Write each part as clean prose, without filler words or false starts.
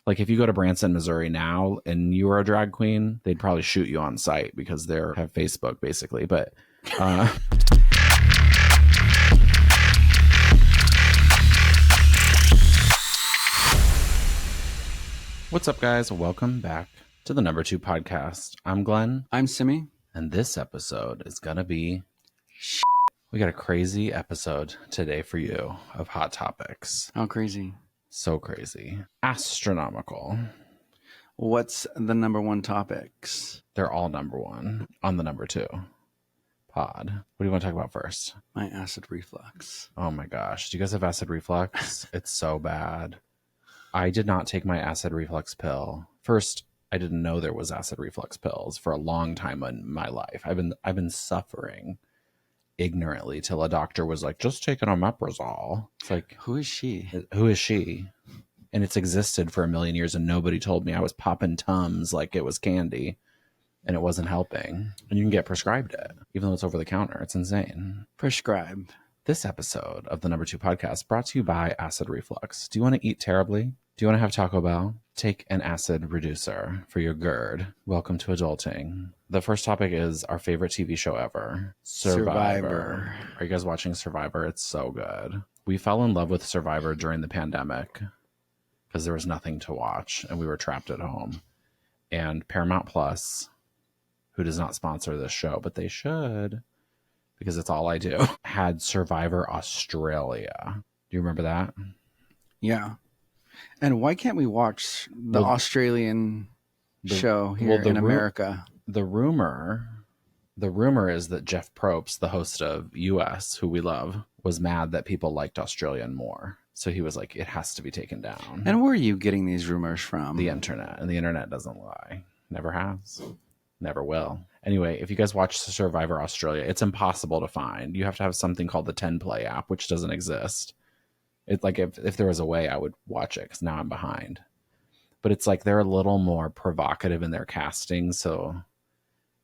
Like if you go to Branson, Missouri now and you were a drag queen, they'd probably shoot you on sight because they have Facebook basically. But what's up, guys? Welcome back to the number 2 podcast. I'm Glenn. I'm Simi. And this episode is going to be... We got a crazy episode today for you of Hot Topics. How crazy? So crazy. Astronomical. What's the number 1 topics? They're all number 1 on the number 2 pod. What do you want to talk about first? My acid reflux. Oh my gosh. Do you guys have acid reflux? It's so bad. I did not take my acid reflux pill. First, I didn't know there was acid reflux pills for a long time in my life. I've been suffering ignorantly till a doctor was like, just take an omeprazole. It's like, who is she? Who is she? And it's existed for a million years and nobody told me. I was popping Tums like it was candy and it wasn't helping. And you can get prescribed it, even though it's over the counter. It's insane. Prescribe. This episode of the number 2 podcast brought to you by acid reflux. Do you want to eat terribly? Do you want to have Taco Bell? Take an acid reducer for your GERD. Welcome to adulting. The first topic is our favorite TV show ever, Survivor. Are you guys watching Survivor? It's so good. We fell in love with Survivor during the pandemic because there was nothing to watch and we were trapped at home. And Paramount Plus, who does not sponsor this show, but they should because it's all I do, had Survivor Australia. Do you remember that? Yeah. And why can't we watch the Australian show here in America? The rumor is that Jeff Probst, the host of US, who we love, was mad that people liked Australian more. So he was like, it has to be taken down. And where are you getting these rumors from? The internet. And the internet doesn't lie. Never has. Never will. Anyway, if you guys watch Survivor Australia, it's impossible to find. You have to have something called the 10 Play app, which doesn't exist. It's like if there was a way, I would watch it because now I'm behind. But it's like they're a little more provocative in their casting, so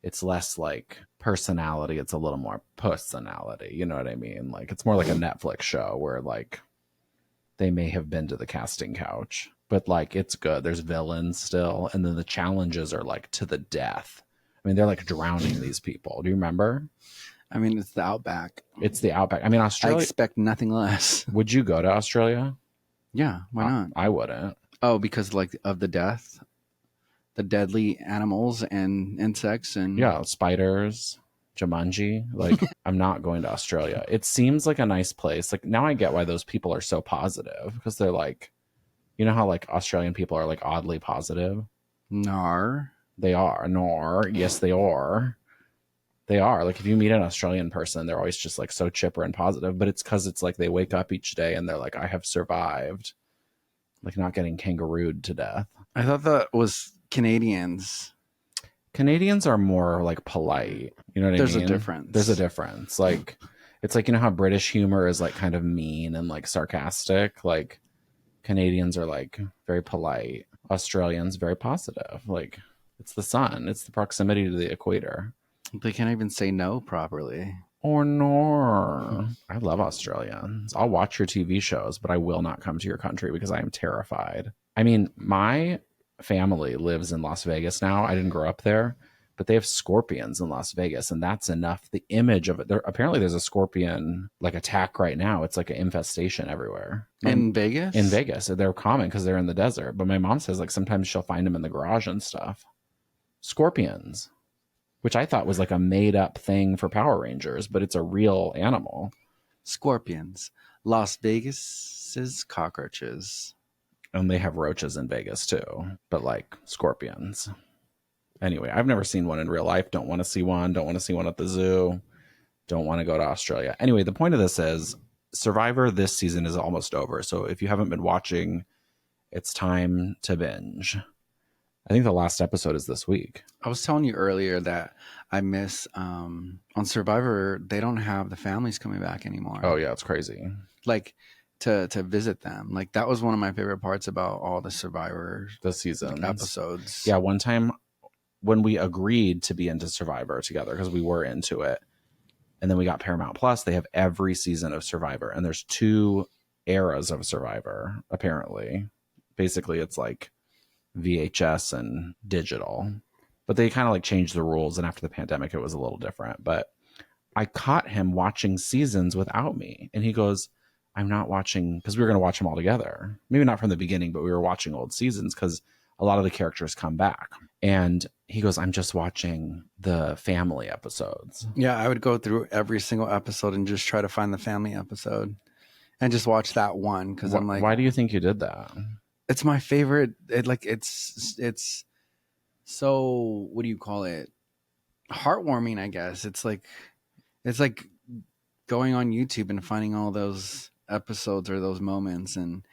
it's less like personality. It's a little more personality. You know what I mean? Like it's more like a Netflix show where like they may have been to the casting couch, but like it's good. There's villains still, and then the challenges are like to the death. I mean, they're like drowning these people. Do you remember? I mean, it's the Outback. It's the Outback. I mean, Australia. I expect nothing less. Would you go to Australia? Yeah, why not? I wouldn't. Oh, because like of the death, the deadly animals and insects and yeah, spiders, Jumanji. Like, I'm not going to Australia. It seems like a nice place. Like now, I get why those people are so positive because they're like, you know how like Australian people are like oddly positive. Nar. They are. Nor. Yes, they are. They are. Like if you meet an Australian person, they're always just like so chipper and positive, but it's because it's like they wake up each day and they're like, I have survived, like not getting kangarooed to death. I thought that was Canadians. Canadians are more like polite. You know what I mean? There's a difference. There's a difference. Like it's like, you know how British humor is like kind of mean and like sarcastic? Like Canadians are like very polite. Australians very positive. Like it's the sun. It's the proximity to the equator. They can't even say no properly. Or nor. I love Australians. I'll watch your TV shows, but I will not come to your country because I am terrified. I mean, my family lives in Las Vegas now. I didn't grow up there, but they have scorpions in Las Vegas, and that's enough. The image of it. Apparently, there's a scorpion like attack right now. It's like an infestation everywhere. In Vegas? In Vegas. They're common because they're in the desert. But my mom says like sometimes she'll find them in the garage and stuff. Scorpions. Which I thought was like a made up thing for Power Rangers, but it's a real animal. Scorpions. Las Vegas's cockroaches. And they have roaches in Vegas too, but like scorpions. Anyway, I've never seen one in real life. Don't want to see one. Don't want to see one at the zoo. Don't want to go to Australia. Anyway, the point of this is Survivor this season is almost over. So if you haven't been watching, it's time to binge. I think the last episode is this week. I was telling you earlier that I miss on Survivor, they don't have the families coming back anymore. Oh yeah, it's crazy. Like to visit them. Like that was one of my favorite parts about all the Survivor this season episodes. Yeah, one time when we agreed to be into Survivor together because we were into it, and then we got Paramount Plus, they have every season of Survivor, and there's 2 eras of Survivor apparently. Basically, it's like VHS and digital. But they kind of like changed the rules, and after the pandemic it was a little different. But I caught him watching seasons without me, and he goes, I'm not watching, because we were going to watch them all together. Maybe not from the beginning, but we were watching old seasons because a lot of the characters come back. And he goes, I'm just watching the family episodes. Yeah, I would go through every single episode and just try to find the family episode and just watch that one, because I'm like, why do you think you did that? It's my favorite. It's so, what do you call it? Heartwarming, I guess. It's like going on YouTube and finding all those episodes or those moments, and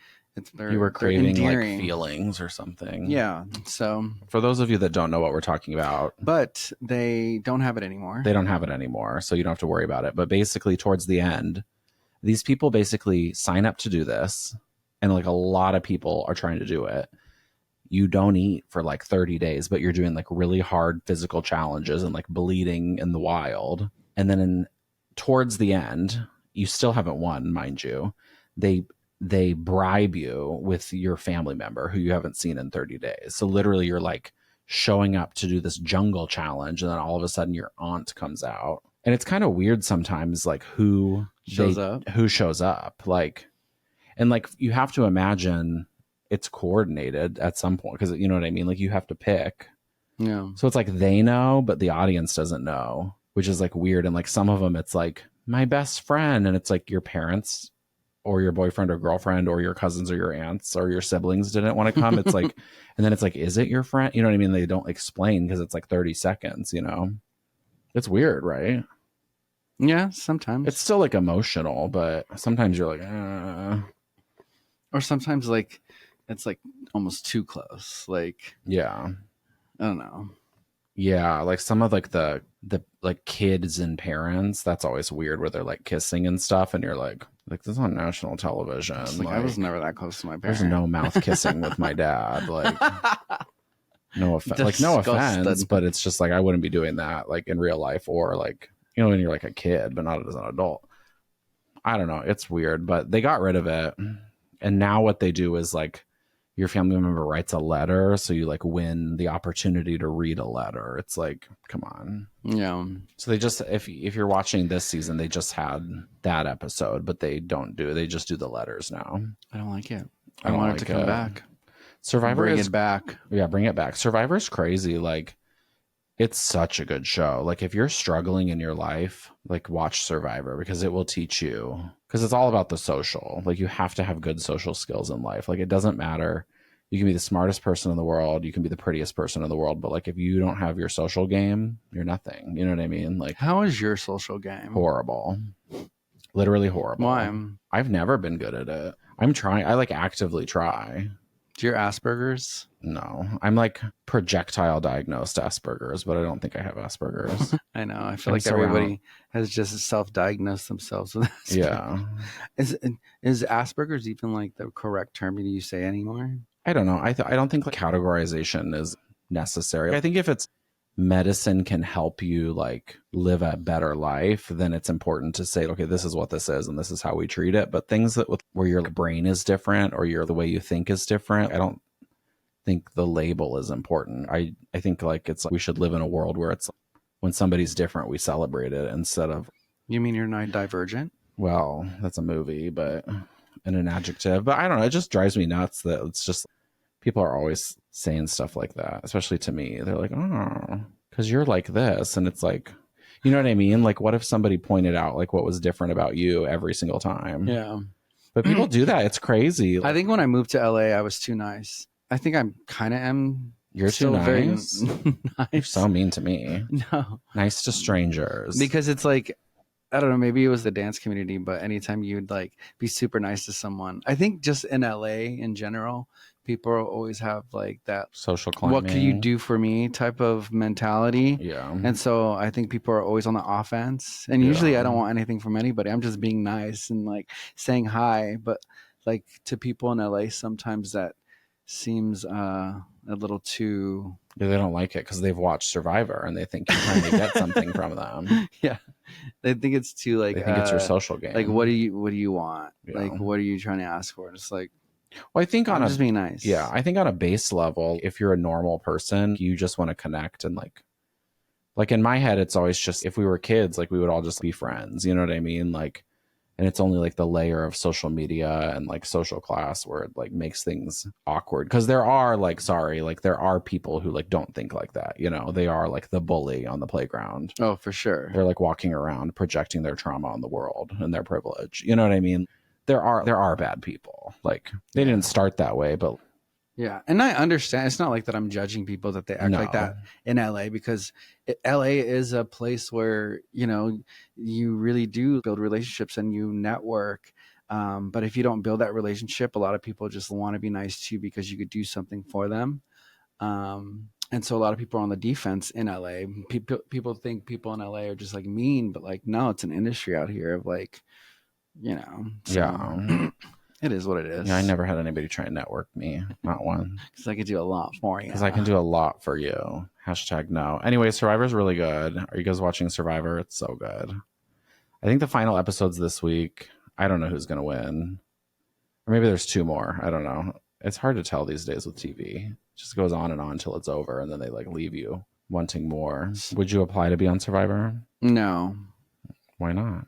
you were craving like feelings or something. Yeah. So for those of you that don't know what we're talking about, but they don't have it anymore. They don't have it anymore, so you don't have to worry about it. But basically, towards the end, these people basically sign up to do this, and like a lot of people are trying to do it. You don't eat for like 30 days, but you're doing like really hard physical challenges and like bleeding in the wild. And then towards the end, you still haven't won, mind you. They bribe you with your family member who you haven't seen in 30 days. So literally you're like showing up to do this jungle challenge, and then all of a sudden your aunt comes out. And it's kind of weird sometimes, like who shows up. Like, and like you have to imagine it's coordinated at some point, because you know what I mean? Like you have to pick. Yeah. So it's like they know, but the audience doesn't know, which is like weird. And like some of them, it's like my best friend, and it's like your parents or your boyfriend or girlfriend or your cousins or your aunts or your siblings didn't want to come. It's like, and then it's like, is it your friend? You know what I mean? They don't explain because it's like 30 seconds, you know? It's weird, right? Yeah, sometimes. It's still like emotional, but sometimes you're like, Or sometimes like it's like almost too close. Like, yeah. I don't know. Yeah, like some of like the like kids and parents, that's always weird, where they're like kissing and stuff, and you're like this is on national television. Like, I was never that close to my parents. There's no mouth kissing with my dad. Like, no offense, like no offense, but it's just like I wouldn't be doing that like in real life, or like, you know, when you're like a kid, but not as an adult. I don't know. It's weird, but they got rid of it, and now what they do is like, your family member writes a letter, so you like win the opportunity to read a letter. It's like, come on. Yeah. So they just, if you're watching this season, they just had that episode, but they just do the letters now. I don't like it. I want it to come back. Survivor bring it back. Yeah, bring it back. Survivor's crazy. Like, it's such a good show. Like, if you're struggling in your life, like, watch Survivor, because it will teach you, because it's all about the social. Like, you have to have good social skills in life. Like, it doesn't matter. You can be the smartest person in the world. You can be the prettiest person in the world. But like, if you don't have your social game, you're nothing. You know what I mean? Like, how is your social game? Horrible. Literally horrible. Why? I've never been good at it. I'm trying. I like actively try. Do you have Asperger's? No, I'm like projectile diagnosed Asperger's, but I don't think I have Asperger's. I know. I feel like everybody has just self-diagnosed themselves with Asperger's. Yeah. Is Asperger's even like the correct term to you say anymore? I don't know. I don't think like categorization is necessary. I think if it's medicine can help you like live a better life, then it's important to say, okay, this is what this is and this is how we treat it. But things that where your brain is different or the way you think is different, I don't think the label is important. I think like we should live in a world where it's when somebody's different, we celebrate it instead of. You mean you're not divergent? Well, that's a movie, but and an adjective. But I don't know. It just drives me nuts that it's just people are always saying stuff like that, especially to me. They're like, oh, because you're like this. And it's like, you know what I mean? Like, what if somebody pointed out like what was different about you every single time? Yeah. But people do that. It's crazy. I think when I moved to LA, I was too nice. I think I kind of am. You're too nice. Very nice. You're so mean to me. No. Nice to strangers. Because it's like, I don't know, maybe it was the dance community, but anytime you'd like be super nice to someone, I think just in LA in general, people always have like that social climbing. What can you do for me type of mentality. Yeah. And so I think people are always on the offense. And usually I don't want anything from anybody. I'm just being nice and like saying hi. But like to people in LA, sometimes that seems a little too. Yeah, they don't like it because they've watched Survivor and they think you're trying to get something from them. Yeah. They think it's too like. They think it's your social game. Like, what do you want? Yeah. Like, what are you trying to ask for? It's like, Well, I think I'm just being nice. yeah, I think on a base level, if you're a normal person, you just want to connect and like in my head, it's always just if we were kids, like we would all just be friends. You know what I mean? Like, and it's only like the layer of social media and like social class where it like makes things awkward. Because there are like, sorry, like there are people who like don't think like that. You know, they are like the bully on the playground. Oh, for sure. They're like walking around projecting their trauma on the world and their privilege. You know what I mean? There are bad people. Like they didn't start that way, but yeah, and I understand. It's not like that I'm judging people that they act like that in LA, because LA is a place where, you know, you really do build relationships and you network. But if you don't build that relationship, a lot of people just want to be nice to you because you could do something for them. And so a lot of people are on the defense in LA. People think people in LA are just like mean, but like, no, it's an industry out here of like, you know, so. yeah. It is what it is. Yeah, I never had anybody try and network me. Not one. Because I could do a lot for you. Because I can do a lot for you. #no. Anyway, Survivor's really good. Are you guys watching Survivor? It's so good. I think the final episode's this week. I don't know who's going to win. Or maybe there's 2 more. I don't know. It's hard to tell these days with TV. It just goes on and on until it's over, and then they like leave you wanting more. Would you apply to be on Survivor? No. Why not?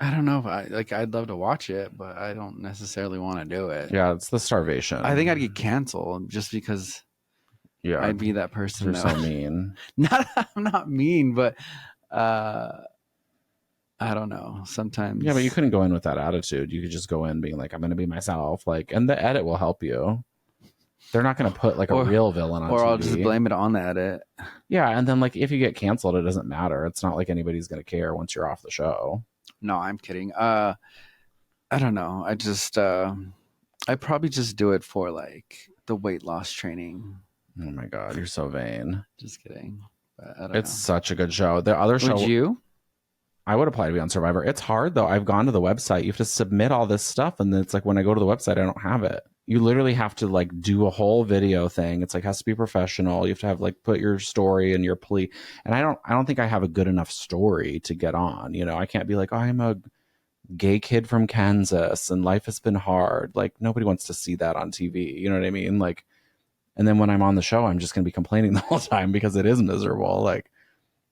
I don't know if I'd love to watch it, but I don't necessarily want to do it. Yeah, it's the starvation. I think I'd get canceled just because I'd be that person. You're so mean. I'm not mean, but I don't know. Sometimes. Yeah, but you couldn't go in with that attitude. You could just go in being like, I'm going to be myself. Like, and the edit will help you. They're not going to put like a real villain on TV. Or I'll just blame it on the edit. Yeah, and then like if you get canceled, it doesn't matter. It's not like anybody's going to care once you're off the show. No, I'm kidding. I don't know. I probably just do it for like the weight loss training. Oh my God, you're so vain. Just kidding. But I don't it's know. Such a good show. The other show. Would you? I would apply to be on Survivor. It's hard though. I've gone to the website. You have to submit all this stuff, and then it's like when I go to the website, I don't have it. You literally have to like do a whole video thing. It's like has to be professional. You have to have like put your story and your plea. And I don't think I have a good enough story to get on. You know, I can't be like, oh, I'm a gay kid from Kansas and life has been hard. Like nobody wants to see that on TV. You know what I mean? Like, and then when I'm on the show, I'm just going to be complaining the whole time because it is miserable. Like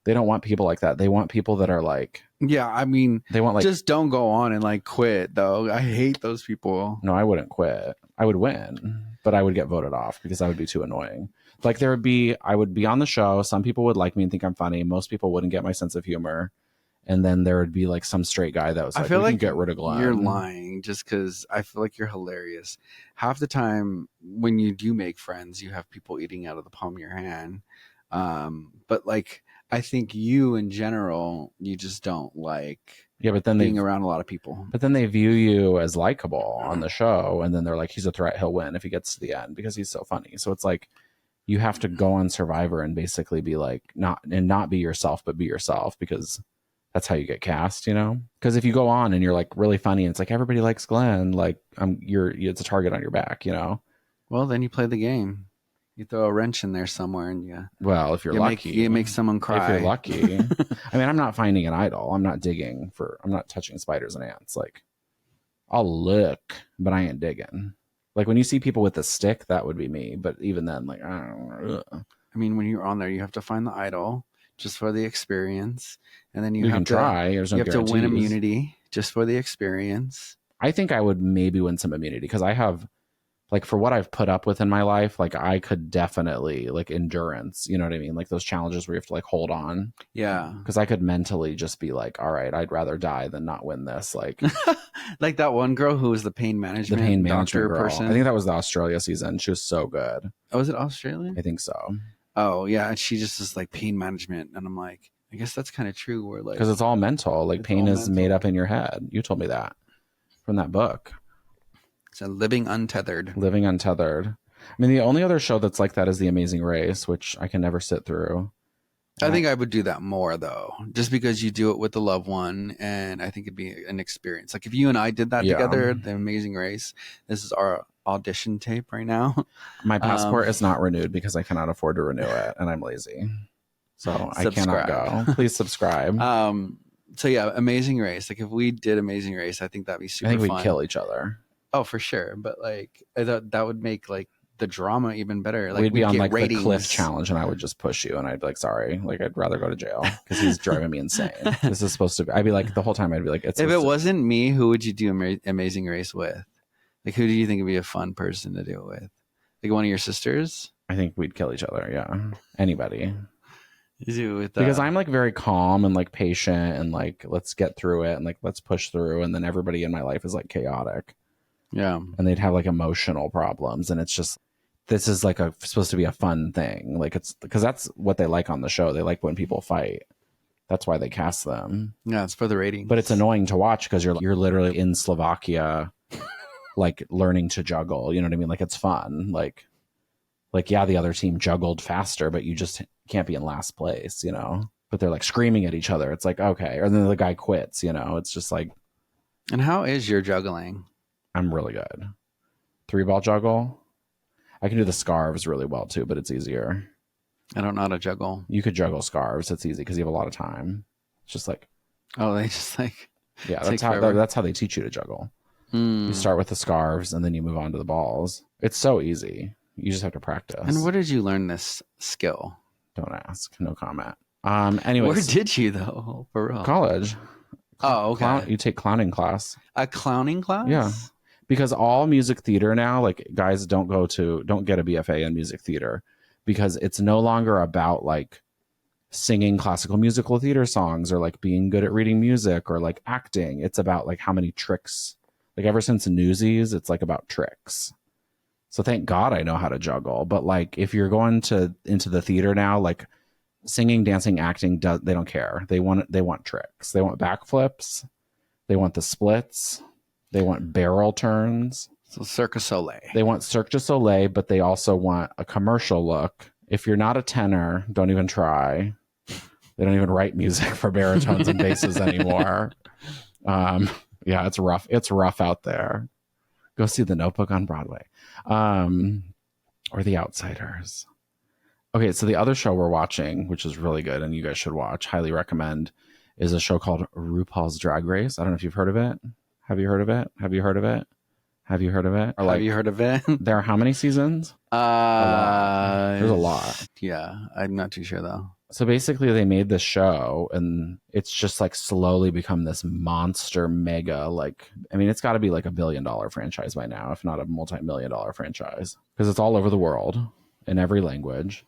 they don't want people like that. They want people that are like, yeah, I mean, they want like, just don't go on and like quit though. I hate those people. No, I wouldn't quit. I would win, but I would get voted off because I would be too annoying. Like I would be on the show. Some people would like me and think I'm funny. Most people wouldn't get my sense of humor. And then there would be like some straight guy that was like, I feel like get rid of Glenn. You're lying just because I feel like you're hilarious. Half the time when you do make friends, you have people eating out of the palm of your hand. But like, I think you in general, you just don't like but then being around a lot of people. But then they view you as likable on the show. And then they're like, he's a threat. He'll win if he gets to the end because he's so funny. So it's like, you have to go on Survivor and basically be like, not be yourself, but be yourself because that's how you get cast, you know? Because if you go on and you're like really funny and it's like, everybody likes Glenn, like it's a target on your back, you know? Well, then you play the game. You throw a wrench in there somewhere and if you're lucky, you make someone cry. If you're lucky. I mean, I'm not finding an idol. I'm not touching spiders and ants. Like I'll look, but I ain't digging. Like when you see people with a stick, that would be me. But even then, like, I don't know. I mean, when you're on there, you have to find the idol just for the experience. And then you have to try. You have to win immunity just for the experience. I think I would maybe win some immunity because I have, like, for what I've put up with in my life, like I could definitely like endurance, you know what I mean? Like those challenges where you have to like hold on. Yeah. Because I could mentally just be like, all right, I'd rather die than not win this. Like, like that one girl who was the pain management doctor girl. person. I think that was the Australia season. She was so good. Oh, was it Australia? I think so. Oh yeah. And she just is like pain management. And I'm like, I guess that's kind of true. Where like, because it's all mental. Like pain is made up in your head. You told me that from that book. So Living Untethered. I mean, the only other show that's like that is The Amazing Race, which I can never sit through. I think I would do that more though, just because you do it with the loved one, and I think it'd be an experience. Like if you and I did that together, The Amazing Race. This is our audition tape right now. My passport is not renewed because I cannot afford to renew it, and I'm lazy, so I cannot go. Please subscribe. So yeah, Amazing Race. Like if we did Amazing Race, I think that'd be super fun. I think we'd kill each other. Oh, for sure. But like, I thought that would make like the drama even better. Like We'd be we'd on get like the cliff ratings. challenge, and I would just push you, and I'd be like, sorry, like I'd rather go to jail because he's driving me insane. This is supposed to be. I'd be like the whole time. I'd be like, it's If it supposed to- wasn't me, who would you do Amazing Race with? Like, who do you think would be a fun person to do it with? Like one of your sisters? I think we'd kill each other. Yeah, anybody. You do it with Because I'm like very calm and like patient and like let's get through it and like let's push through, and then everybody in my life is like chaotic. yeah. And they'd have like emotional problems, and it's just this is like supposed to be a fun thing, like it's because that's what they like on the show. They like when people fight. That's why they cast them. Yeah, it's for the ratings. But it's annoying to watch because you're literally in Slovakia like learning to juggle, you know what I mean? Like it's fun, like yeah, the other team juggled faster, but you just can't be in last place, you know. But they're like screaming at each other. It's like, okay. Or then the guy quits, you know. It's just like, And how is your juggling? I'm really good. 3-ball juggle. I can do the scarves really well too, but it's easier. I don't know how to juggle. You could juggle scarves. It's easy because you have a lot of time. It's just like, Oh, they just like yeah, take that's how they teach you to juggle. You start with the scarves and then you move on to the balls. It's so easy. You just have to practice. And where did you learn this skill? Don't ask. No comment. Anyways, Where did you though? For real? college. Oh, okay. You take clowning class. A clowning class? Yeah. Because all music theater now, like guys don't get a BFA in music theater because it's no longer about like singing classical musical theater songs or like being good at reading music or like acting. It's about like how many tricks. Like ever since Newsies, it's like about tricks. So thank God I know how to juggle. But like if you're going into the theater now, like singing, dancing, acting, they don't care. They want tricks. They want backflips. They want the splits. They want barrel turns. So Cirque du Soleil. They want Cirque du Soleil, but they also want a commercial look. If you're not a tenor, don't even try. They don't even write music for baritones and basses anymore. Yeah, it's rough. It's rough out there. Go see The Notebook on Broadway, or The Outsiders. Okay, so the other show we're watching, which is really good and you guys should watch, highly recommend, is a show called RuPaul's Drag Race. I don't know if you've heard of it. Have you heard of it? Have you heard of it? Have you heard of it? Or like, have you heard of it? There are how many seasons? There's a lot. Yeah, I'm not too sure though. So basically they made this show and it's just like slowly become this monster mega, like, I mean, it's got to be like $1 billion franchise by now, if not a multi-million-dollar franchise, because it's all over the world in every language.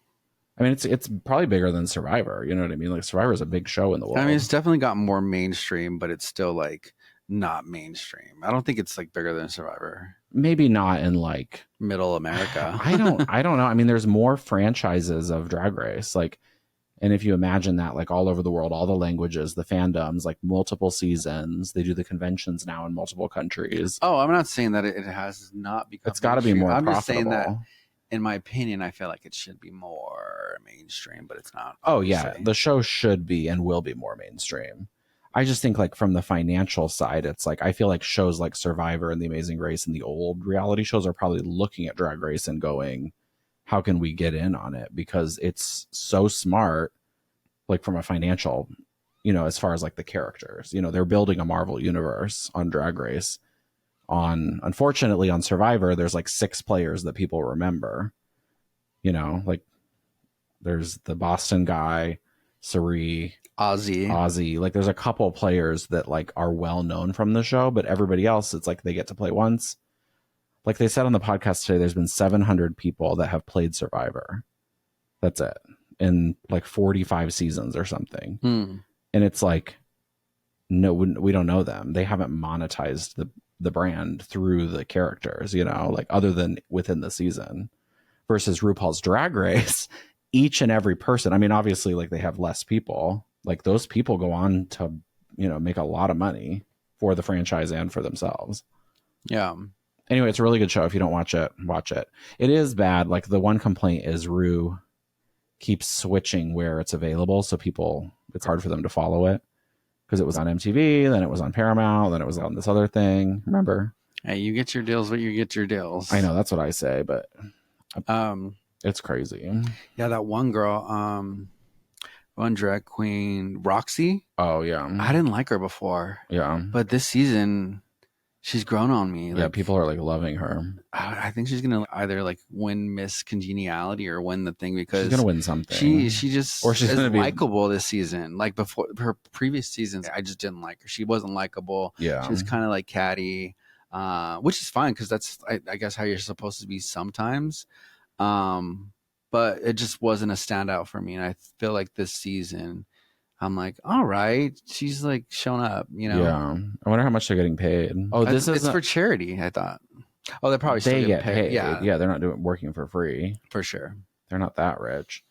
I mean, it's probably bigger than Survivor. You know what I mean? Like Survivor is a big show in the world. I mean, it's definitely gotten more mainstream, but it's still like not mainstream. I don't think it's like bigger than Survivor. Maybe not in like middle America. I don't know. I mean, there's more franchises of Drag Race, like, and if you imagine that, like all over the world, all the languages, the fandoms, like multiple seasons, they do the conventions now in multiple countries. Oh, I'm not saying that it has not become. It's got to be more I'm profitable. just saying that, in my opinion, I feel like it should be more mainstream, but it's not. Oh yeah, the show should be and will be more mainstream. I just think like from the financial side, it's like I feel like shows like Survivor and The Amazing Race and the old reality shows are probably looking at Drag Race and going, how can we get in on it? Because it's so smart, like from a financial, you know, as far as like the characters, you know, they're building a Marvel universe on Drag Race. Unfortunately on Survivor, there's like 6 players that people remember, you know, like there's the Boston guy, Sari, Ozzy. Like there's a couple players that like are well known from the show, but everybody else, it's like they get to play once. Like they said on the podcast today, there's been 700 people that have played Survivor. That's it. In like 45 seasons or something. And it's like, no, we don't know them. They haven't monetized the brand through the characters, you know, like other than within the season. Versus RuPaul's Drag Race, each and every person, I mean, obviously like they have less people, like those people go on to, you know, make a lot of money for the franchise and for themselves. Yeah. Anyway, it's a really good show. If you don't watch it, watch it. It is bad. Like the one complaint is Ru keeps switching where it's available. So people, it's hard for them to follow it because it was on MTV, then it was on Paramount, then it was on this other thing. Remember? Hey, you get your deals, but you get your deals. I know, that's what I say, but it's crazy. Yeah, that one girl, one drag queen, Roxy. Oh yeah, I didn't like her before. Yeah, but this season, She's grown on me. Yeah, Like, people are like loving her. I think she's gonna either like win Miss Congeniality or win the thing She's gonna because win something, she just or she's is gonna be likable this season. Like before her previous seasons, I just didn't like her. She wasn't likable. yeah. She was kind of like catty, which is fine because that's I guess how you're supposed to be sometimes. But it just wasn't a standout for me, and I feel like this season, I'm like, all right, she's like shown up, you know. Yeah, I wonder how much they're getting paid. Oh, this It's isn't. for charity. I thought. Oh, they're probably still They getting get paid. Yeah, Yeah, they're not working for free. for sure. They're not that rich.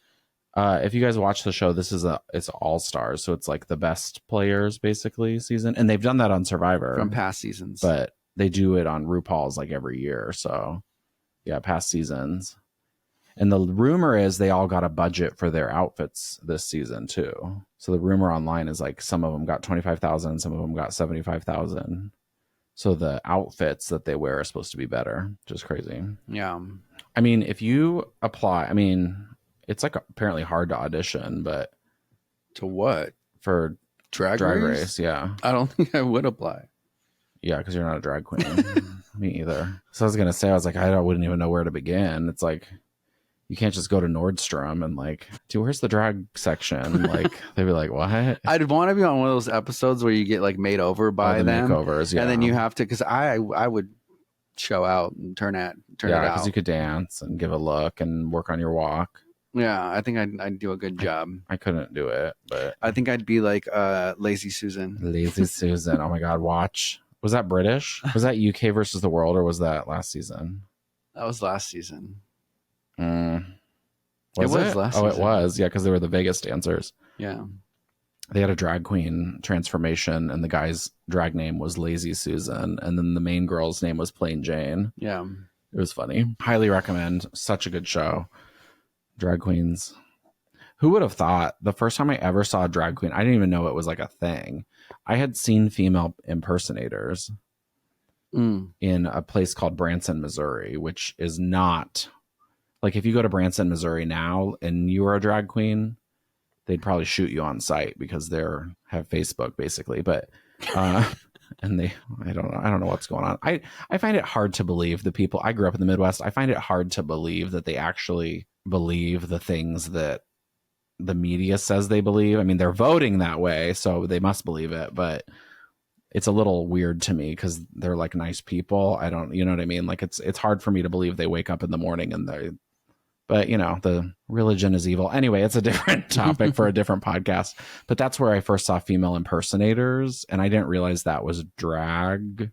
If you guys watch the show, it's All Stars, so it's like the best players basically season, and they've done that on Survivor From past seasons. but they do it on RuPaul's like every year. So yeah, past seasons. And the rumor is they all got a budget for their outfits this season too. So the rumor online is like some of them got 25,000, some of them got 75,000. So the outfits that they wear are supposed to be better. Just crazy. Yeah. I mean, if you apply, I mean, it's like apparently hard to audition, but To what? for Drag race, yeah. I don't think I would apply. Yeah, because you're not a drag queen. Me either. So I was gonna say, I was like, I wouldn't even know where to begin. It's like you can't just go to Nordstrom and like, dude, where's the drag section? Like they'd be like, what? I'd want to be on one of those episodes where you get like made over by them, makeovers, yeah. and then you have to, because I would show out and turn it out. Because you could dance and give a look and work on your walk. Yeah, I think I'd do a good job. I couldn't do it, but I think I'd be like Lazy Susan. Lazy Susan. Oh my God, watch. Was that British? Was that UK versus the world, or was that last season? That was last season. Was it was last season? season. It was. Yeah, because they were the Vegas dancers. Yeah. They had a drag queen transformation, and the guy's drag name was Lazy Susan, and then the main girl's name was Plain Jane. Yeah. It was funny. Highly recommend. Such a good show. Drag queens. Who would have thought the first time I ever saw a drag queen, I didn't even know it was like a thing. I had seen female impersonators in a place called Branson, Missouri, which is not like if you go to Branson, Missouri now and you are a drag queen, they'd probably shoot you on site because they're have Facebook basically. But and I don't know what's going on. I find it hard to believe the people. I grew up in the Midwest. I find it hard to believe that they actually believe the things that the media says they believe. I mean, they're voting that way, so they must believe it, but it's a little weird to me because they're like nice people. I don't, you know what I mean? Like it's hard for me to believe they wake up in the morning and but you know, the religion is evil. Anyway, it's a different topic for a different podcast, but that's where I first saw female impersonators, and I didn't realize that was drag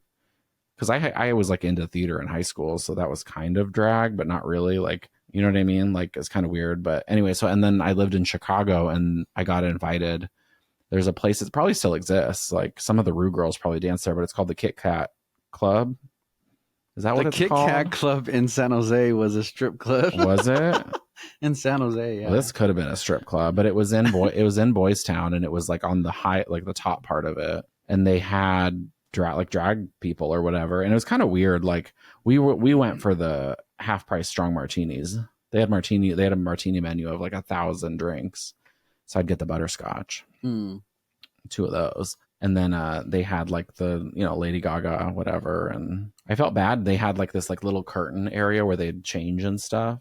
because I was like into theater in high school, so that was kind of drag, but not really. Like, you know what I mean? Like, it's kind of weird. But anyway, so and then I lived in Chicago, and I got invited. There's a place that probably still exists. Like some of the Rue girls probably dance there, but it's called the Kit Kat Club. Is that what it's called? The Kit Kat Club in San Jose was a strip club. Was it? In San Jose, yeah. Well, this could have been a strip club, but it was in Boys Town, and it was like on the high, like the top part of it, and they had drag people or whatever, and it was kind of weird. Like we went for the half price strong martinis. They had a martini menu of like 1,000 drinks, so I'd get the butterscotch, 2 of those. And then they had like the, you know, Lady Gaga, whatever. And I felt bad. They had like this like little curtain area where they'd change and stuff.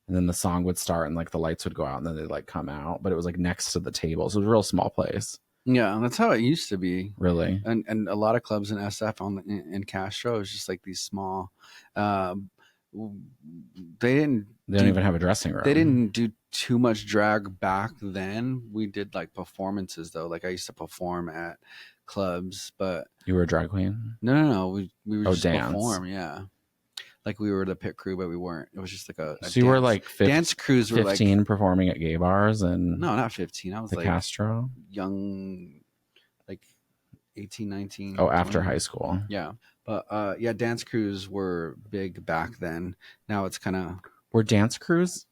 And then the song would start and like the lights would go out and then they'd like come out. But it was like next to the table. So it was a real small place. Yeah, that's how it used to be. Really? And a lot of clubs in SF in Castro is just like these small. They don't even have a dressing room. They didn't do too much drag back then. We did like performances though. Like I used to perform at clubs, but you were a drag queen? No. We would just dance. perform. Yeah, like we were the pit crew, but we weren't. It was just like a so dance. You were like dance crews were 15 like, performing at gay bars and no, not 15. I was the like Castro, young, like 18, 19. Oh, after 20. high school. Yeah. But yeah, dance crews were big back then. Now it's kind of... Were dance crews?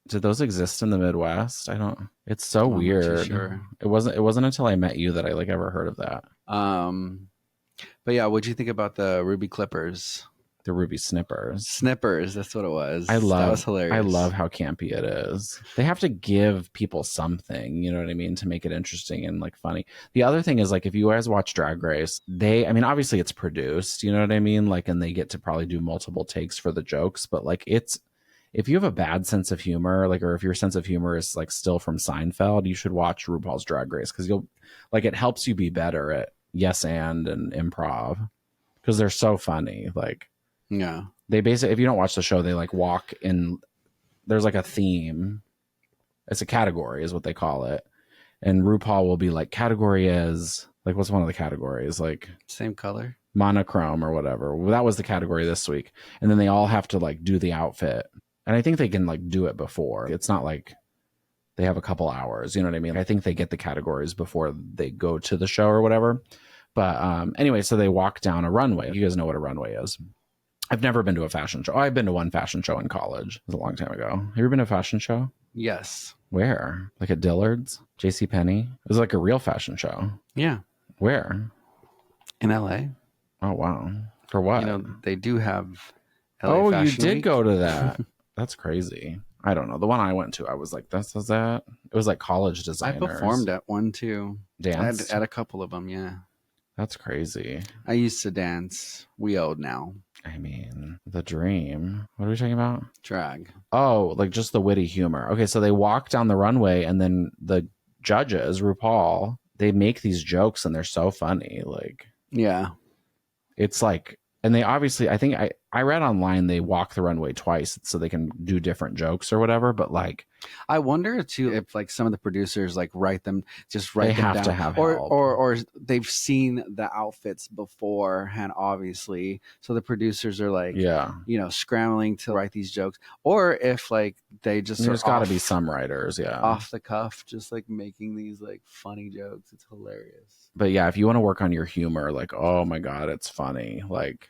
Did those exist in the Midwest? I don't... It's so weird. Sure. It wasn't until I met you that I like ever heard of that. But yeah, what'd you think about the Ruby Clippers? The Ruby Snippers. Snippers, that's what it was. That was hilarious. I love how campy it is. They have to give people something, you know what I mean, to make it interesting and like funny. The other thing is like if you guys watch Drag Race, obviously it's produced, you know what I mean? Like, and they get to probably do multiple takes for the jokes, but like if you have a bad sense of humor, like, or if your sense of humor is like still from Seinfeld, you should watch RuPaul's Drag Race because it helps you be better at yes and improv because they're so funny. Like, yeah. They basically, if you don't watch the show, they like walk in, there's like a theme. It's a category is what they call it. And RuPaul will be like, category is like, what's one of the categories? Like same color, monochrome or whatever. Well, that was the category this week. And then they all have to like do the outfit. And I think they can like do it before. It's not like they have a couple hours, you know what I mean? I think they get the categories before they go to the show or whatever. But anyway, so they walk down a runway. You guys know what a runway is. I've never been to a fashion show. I've been to one fashion show in college. It was a long time ago. Have you ever been to a fashion show? Yes. Where? Like at Dillard's? JCPenney? It was like a real fashion show. Yeah. Where? In LA. Oh, wow. For what? You know, they do have LA Fashion you did Week. go to that. That's crazy. I don't know. The one I went to, I was like, this is that? It was like college designers. I performed at one too. Dance? At a couple of them, yeah. That's crazy. I used to dance. We old now. I mean, the dream. What are we talking about? Drag. Oh, like just the witty humor. Okay, so they walk down the runway and then the judges, RuPaul, they make these jokes and they're so funny. Like, yeah. It's like, and they obviously, I think I read online they walk the runway twice so they can do different jokes or whatever, but like I wonder too if like some of the producers like write them they have down. to have or, help. or they've seen the outfits beforehand, obviously. So the producers are like, scrambling to write these jokes. Or if like they just there's got to be some writers, off the cuff, just like making these like funny jokes. It's hilarious. But yeah, if you want to work on your humor, like, oh my God, it's funny. Like,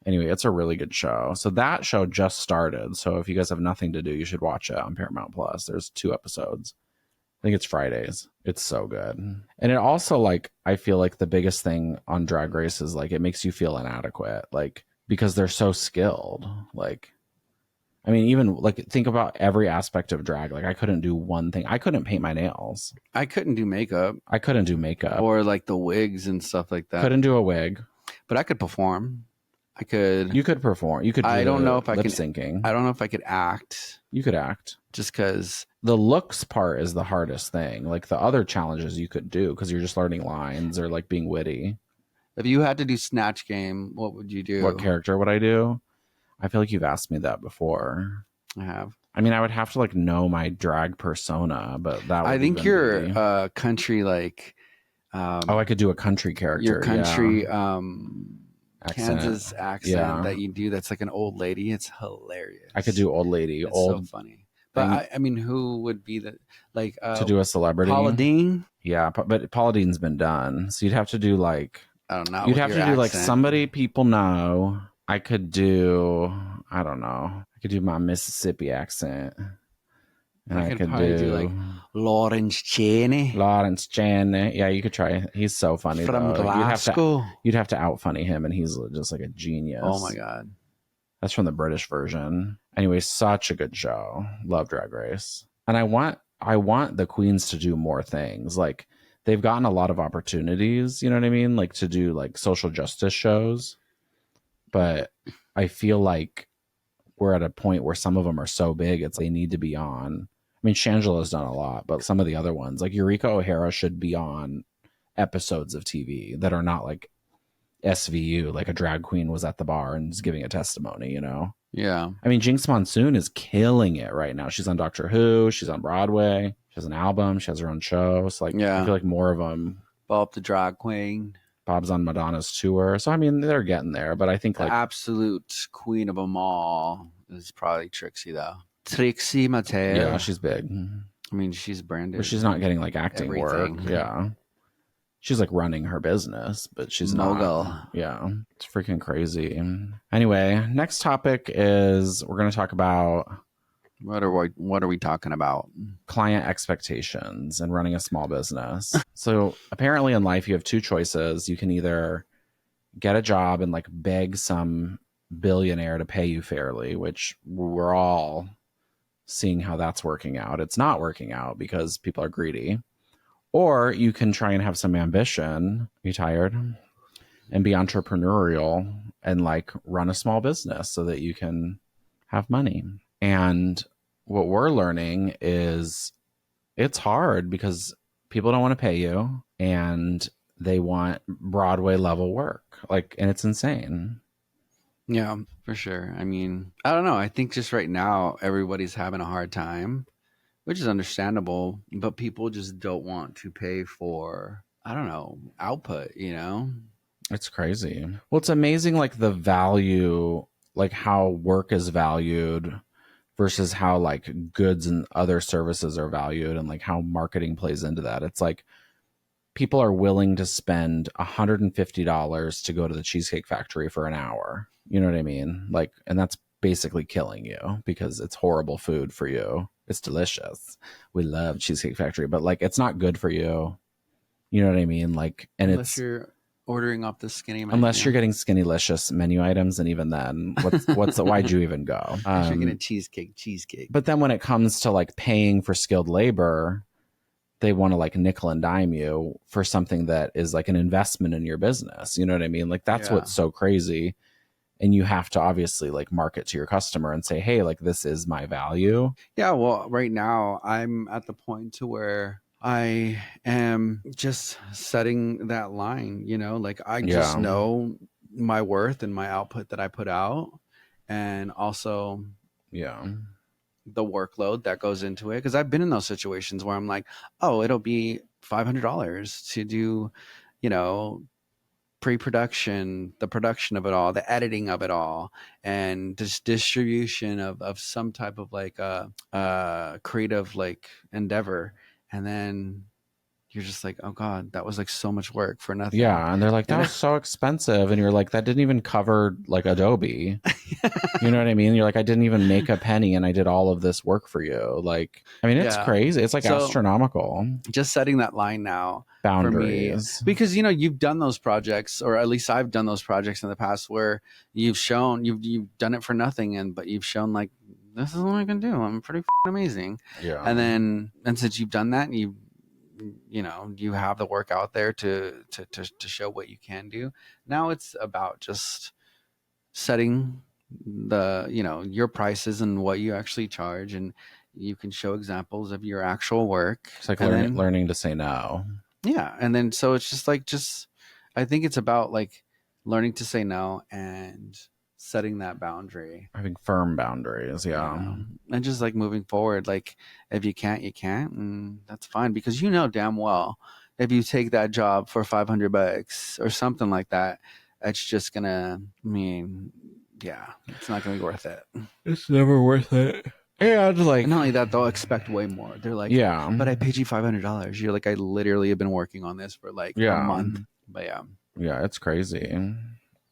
anyway, it's a really good show. So that show just started. So if you guys have nothing to do, you should watch it on Paramount Plus. There's 2 episodes. I think it's Fridays. It's so good. And it also, like, I feel like the biggest thing on Drag Race is like it makes you feel inadequate, like, because they're so skilled. Like, I mean, even like think about every aspect of drag. Like, I couldn't do one thing. I couldn't paint my nails. I couldn't do makeup. I couldn't do makeup. Or like the wigs and stuff like that. Couldn't do a wig. But I could perform. You could perform. You could do I don't know if I lip can syncing. I don't know if I could act. You could act. Just because the looks part is the hardest thing. Like the other challenges you could do because you're just learning lines or like being witty. If you had to do Snatch Game, what would you do? What character would I do? I feel like you've asked me that before. I have. I mean, I would have to like know my drag persona, but that would I think you're country like. I could do a country character. Your country accent. Kansas accent that you do. That's like an old lady. It's hilarious. I could do old lady. It's so funny. But I mean, who would be the like to do a celebrity? Paula Deen. Yeah, but Paula Deen's been done, so you'd have to do like I don't know. You'd have to do like somebody people know. I could do. I don't know. I could do my Mississippi accent. And I could do like Lawrence Chaney. Lawrence Chaney. Yeah, you could try. He's so funny from Glasgow. You'd have to out funny him, and he's just like a genius. Oh my God. That's from the British version. Anyway, such a good show. Love Drag Race. And I want the queens to do more things. Like they've gotten a lot of opportunities, you know what I mean? Like to do like social justice shows. But I feel like we're at a point where some of them are so big, it's they need to be on. I mean, Shangela's done a lot, but some of the other ones, like Eureka O'Hara, should be on episodes of TV that are not like SVU, like a drag queen was at the bar and is giving a testimony, you know? Yeah. I mean, Jinx Monsoon is killing it right now. She's on Doctor Who. She's on Broadway. She has an album. She has her own show. So, like, I feel like more of them. Bob the drag queen. Bob's on Madonna's tour. So, I mean, they're getting there. But I think, like, the absolute queen of them all is probably Trixie, though. Trixie Mattel. Yeah, she's big. I mean, she's branded. But she's not getting, like, acting work. Yeah. She's like running her business, but she's mogul. Not. Yeah, it's freaking crazy. Anyway, next topic is we're going to talk about what are we talking about? Client expectations and running a small business. So apparently in life you have 2 choices. You can either get a job and like beg some billionaire to pay you fairly, which we're all seeing how that's working out. It's not working out because people are greedy. Or you can try and have some ambition. Are you tired? And be entrepreneurial and like run a small business so that you can have money. And what we're learning is it's hard because people don't want to pay you and they want Broadway level work. Like, and it's insane. Yeah, for sure. I mean, I don't know. I think just right now everybody's having a hard time, which is understandable, but people just don't want to pay for, I don't know, output, you know? It's crazy. Well, it's amazing, like the value, like how work is valued versus how like goods and other services are valued and like how marketing plays into that. It's like people are willing to spend $150 to go to the Cheesecake Factory for an hour. You know what I mean? Like, and that's basically killing you because it's horrible food for you. It's delicious. We love Cheesecake Factory, but like it's not good for you. You know what I mean? Like, and Unless it's you're ordering off the skinny unless menu. you're getting Skinnylicious menu items, and even then, what's why'd you even go? Unless you're getting cheesecake. But then when it comes to like paying for skilled labor, they want to like nickel and dime you for something that is like an investment in your business. You know what I mean? Like that's Yeah. what's so crazy. And you have to obviously like market to your customer and say, hey, like this is my value. Yeah, well, right now I'm at the point to where I am just setting that line, you know, like I just Yeah. know my worth and my output that I put out, and also Yeah. the workload that goes into it. Because I've been in those situations where I'm like, oh, it'll be $500 to do, you know, pre-production, the production of it all, the editing of it all, and just distribution of some type of like creative like endeavor. And then you're just like, oh God, that was like so much work for nothing. Yeah. And they're like, that You know? was so expensive. And you're like, that didn't even cover like Adobe. You know what I mean? You're like, I didn't even make a penny and I did all of this work for you. Like, I mean, it's Yeah. crazy. It's like So astronomical. just setting that line now for me, Boundaries. because you know you've done those projects, or at least I've done those projects in the past where you've shown you've done it for nothing, and but you've shown like this is what I can do. I'm pretty amazing. Yeah. And since you've done that, and you know you have the work out there to show what you can do. Now it's about just setting the, you know, your prices and what you actually charge, and you can show examples of your actual work. It's like And then learning to say no. yeah, and then so it's just like just I think it's about like learning to say no and setting that boundary. Having firm boundaries. Yeah. Yeah. And just like moving forward, like if you can't, you can't, and that's fine, because you know damn well if you take that job for $500 or something like that, it's just gonna, I mean, yeah, it's not gonna be worth it. It's never worth it. Yeah, just like And not only that, they'll expect way more. They're like, yeah, but I paid you $500. You're like, I literally have been working on this for like a month. But yeah. yeah, it's crazy.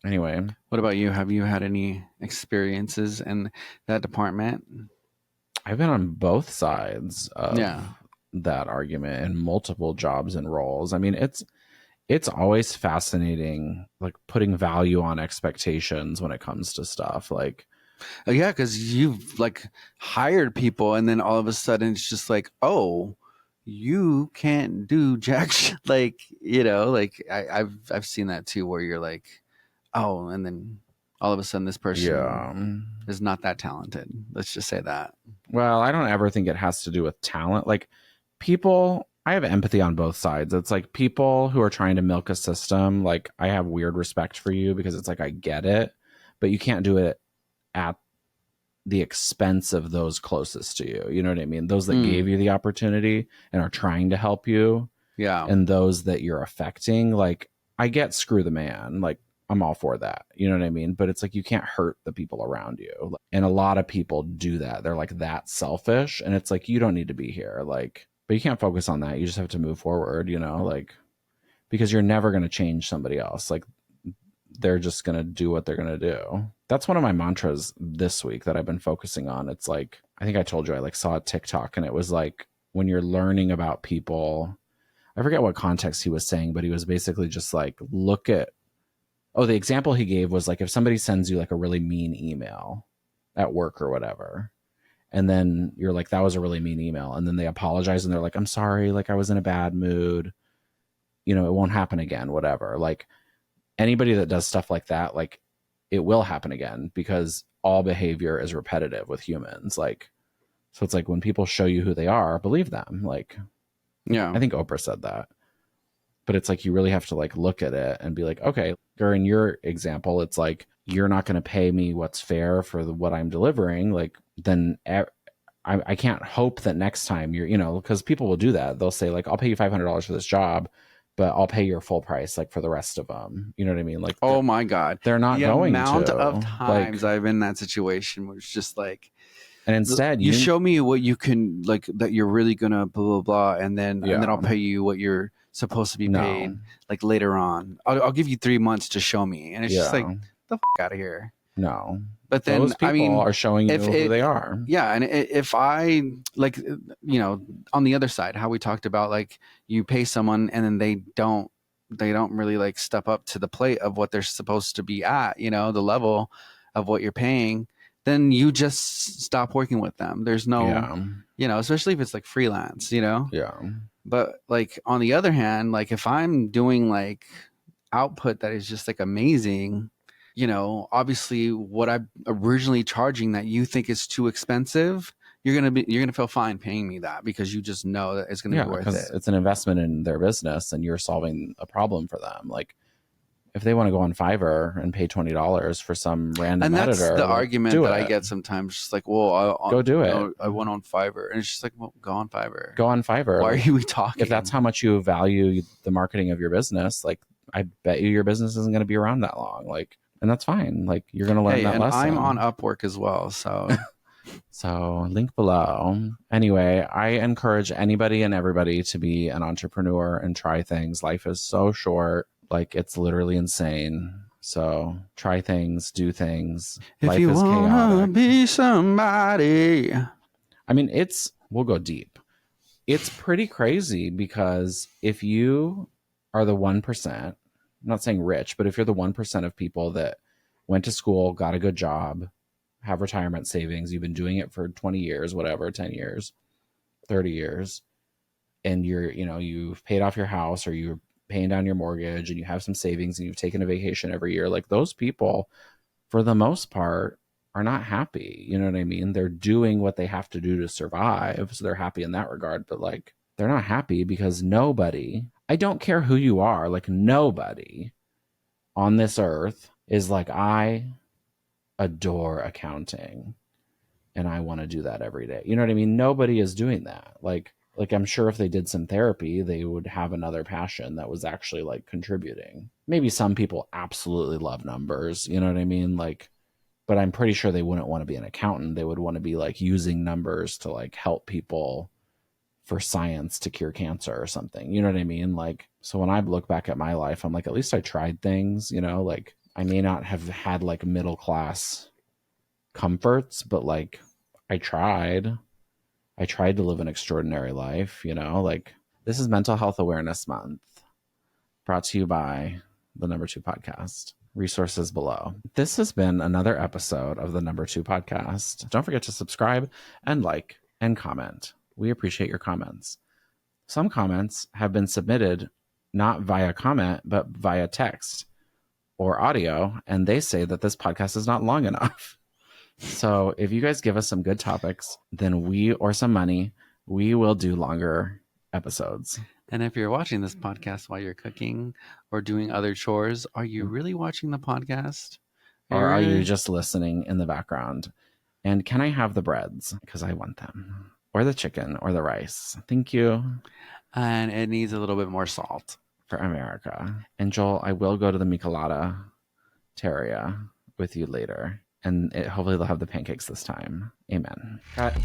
Anyway, What about you? Have you had any experiences in that department? I've been on both sides of Yeah. that argument in multiple jobs and roles. I mean, it's always fascinating, like putting value on expectations when it comes to stuff. Like, Yeah, because you've like hired people, and then all of a sudden it's just like, oh, you can't do jack shit. Like, you know, like I've seen that too, where you're like, oh, and then all of a sudden this person yeah. is not that talented. Let's just say that. Well, I don't ever think it has to do with talent. Like people, I have empathy on both sides. It's like people who are trying to milk a system. Like I have weird respect for you because it's like I get it, but you can't do it at the expense of those closest to you. You know what I mean? Those that gave you the opportunity and are trying to help you, Yeah. and those that you're affecting. Like I get screw the man. Like I'm all for that. You know what I mean? But it's like you can't hurt the people around you. And a lot of people do that. They're like that selfish. And it's like you don't need to be here. Like, but you can't focus on that. You just have to move forward, you know, like because you're never going to change somebody else. Like they're just going to do what they're going to do. That's one of my mantras this week that I've been focusing on. It's like, I think I told you I like saw a TikTok and it was like when you're learning about people, I forget what context he was saying, but he was basically just like, look at Oh, the example he gave was like if somebody sends you like a really mean email at work or whatever, and then you're like, that was a really mean email, and then they apologize and they're like, I'm sorry, like I was in a bad mood, you know, it won't happen again, whatever. Like anybody that does stuff like that, like it will happen again because all behavior is repetitive with humans. Like, so it's like when people show you who they are, believe them. Like, Yeah. I think Oprah said that, but it's like you really have to like look at it and be like, okay, or in your example, it's like you're not going to pay me what's fair for what I'm delivering. Like, then I can't hope that next time you're, you know, because people will do that. They'll say like, I'll pay you $500 for this job, but I'll pay your full price like for the rest of them. You know what I mean? Like, Oh my God. they're not The going amount to of like, times I've been in that situation where it's just like, and instead you show me what you can, like, that you're really gonna blah blah blah, and then I'll pay you what you're supposed to be paid like later on. I'll give you 3 months to show me, and it's just like, the out of here. No, but then those people I mean, are showing you who they are. Yeah, and if I like, you know, on the other side, how we talked about like you pay someone and then they don't really like step up to the plate of what they're supposed to be at, you know, the level of what you're paying, then you just stop working with them. There's no, you know, especially if it's like freelance, you know? Yeah. But like on the other hand, like if I'm doing like output that is just like amazing, you know, obviously what I'm originally charging that you think is too expensive, you're gonna feel fine paying me that because you just know that it's gonna be worth it. It's an investment in their business and you're solving a problem for them. Like if they want to go on Fiverr and pay $20 for some random editor, and that's the like, argument that I get sometimes. Just like, well, go do it. I went on Fiverr, and it's just like, well, go on Fiverr. Go on Fiverr. Why are you talking? If that's how much you value the marketing of your business, like I bet you your business isn't going to be around that long. Like, and that's fine. Like you're going to learn that lesson. I'm on Upwork as well, so. So link below. Anyway, I encourage anybody and everybody to be an entrepreneur and try things. Life is so short. Like it's literally insane. So try things, do things. If Life you is wanna chaotic. be somebody. I mean, we'll go deep. It's pretty crazy because if you are the 1%, I'm not saying rich, but if you're the 1% of people that went to school, got a good job, have retirement savings, you've been doing it for 20 years, whatever, 10 years, 30 years, and you've paid off your house or you're paying down your mortgage and you have some savings and you've taken a vacation every year, like those people, for the most part, are not happy. You know what I mean? They're doing what they have to do to survive. So they're happy in that regard, but like they're not happy because nobody, I don't care who you are, like nobody on this earth is like, I adore accounting and I want to do that every day. You know what I mean? Nobody is doing that. Like I'm sure if they did some therapy, they would have another passion that was actually like contributing. Maybe some people absolutely love numbers. You know what I mean? Like, but I'm pretty sure they wouldn't want to be an accountant. They would want to be like using numbers to like help people for science to cure cancer or something. You know what I mean? Like, so when I look back at my life, I'm like, at least I tried things, you know, like I may not have had like middle class comforts, but like I tried to live an extraordinary life, you know, like this is Mental Health Awareness Month, brought to you by the Number 2 Podcast. Resources below. This has been another episode of the Number 2 Podcast. Don't forget to subscribe and like and comment. We appreciate your comments. Some comments have been submitted not via comment, but via text or audio, and they say that this podcast is not long enough. So if you guys give us some good topics, then or some money, we will do longer episodes. And if you're watching this podcast while you're cooking or doing other chores, are you really watching the podcast? Or are you just listening in the background? And can I have the breads? Because I want them. Or the chicken or the rice. Thank you. And it needs a little bit more salt. For America. And Joel, I will go to the Michelada Terria with you later. And hopefully they'll have the pancakes this time. Amen. Cut.